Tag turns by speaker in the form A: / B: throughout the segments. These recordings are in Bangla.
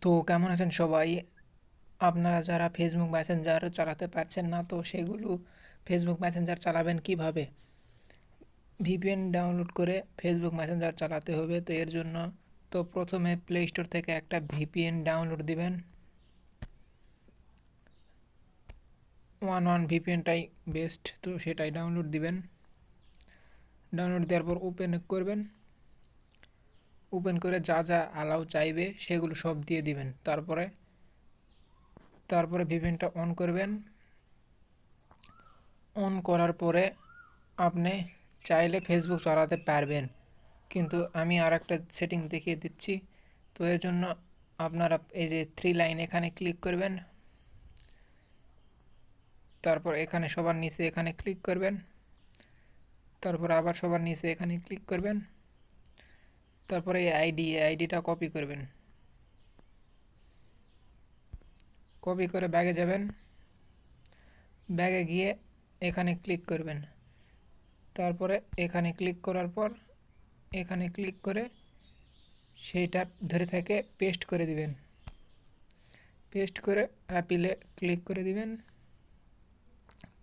A: তো কেমন আছেন সবাই? আপনারা যারা ফেসবুক মেসেঞ্জার চালাতে পারছেন না, তো সেগুলো ফেসবুক মেসেঞ্জার চালাবেন কিভাবে? ভিপিএন ডাউনলোড করে ফেসবুক মেসেঞ্জার চালাতে হবে। তো এর জন্য তো প্রথমে প্লে স্টোর থেকে একটা ভিপিএন ডাউনলোড দিবেন। ওয়ান ভিপিএনটাই বেস্ট, তো সেটাই ডাউনলোড দিবেন। ডাউনলোড দেওয়ার পর ওপেন করবেন। ওপেন করে যা যা অ্যালাউ চাইবে সেগুলো সব দিয়ে দিবেন। তারপরে ভিপিএনটা অন করবেন। অন করার পরে আপনি চাইলে ফেসবুক চালাতে পারবেন, কিন্তু আমি আর একটা সেটিং দেখিয়ে দিচ্ছি। তো এর জন্য আপনারা এই যে থ্রি লাইন এখানে ক্লিক করবেন, তারপর এখানে সবার নিচে এখানে ক্লিক করবেন, তারপর আবার সবার নিচে এখানে ক্লিক করবেন, তারপরে এই আইডিটা কপি করবেন। কপি করে ব্যাগে যাবেন, ব্যাগে গিয়ে এখানে ক্লিক করবেন। তারপরে এখানে ক্লিক করার পর এখানে ক্লিক করে সেইটা ধরে থেকে পেস্ট করে দিবেন। পেস্ট করে অ্যাপিলে ক্লিক করে দিবেন।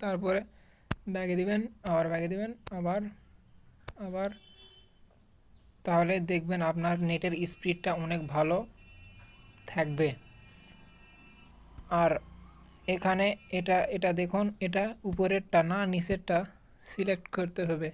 A: তারপরে ব্যাগে দিবেন, আবার ব্যাগে দিবেন, আবার আবার তাহলে দেখবেন আপনার নেটের স্পিডটা অনেক ভালো থাকবে। আর এখানে এটা এটা দেখুন, এটা উপরেরটা না নিচেরটা সিলেক্ট করতে হবে।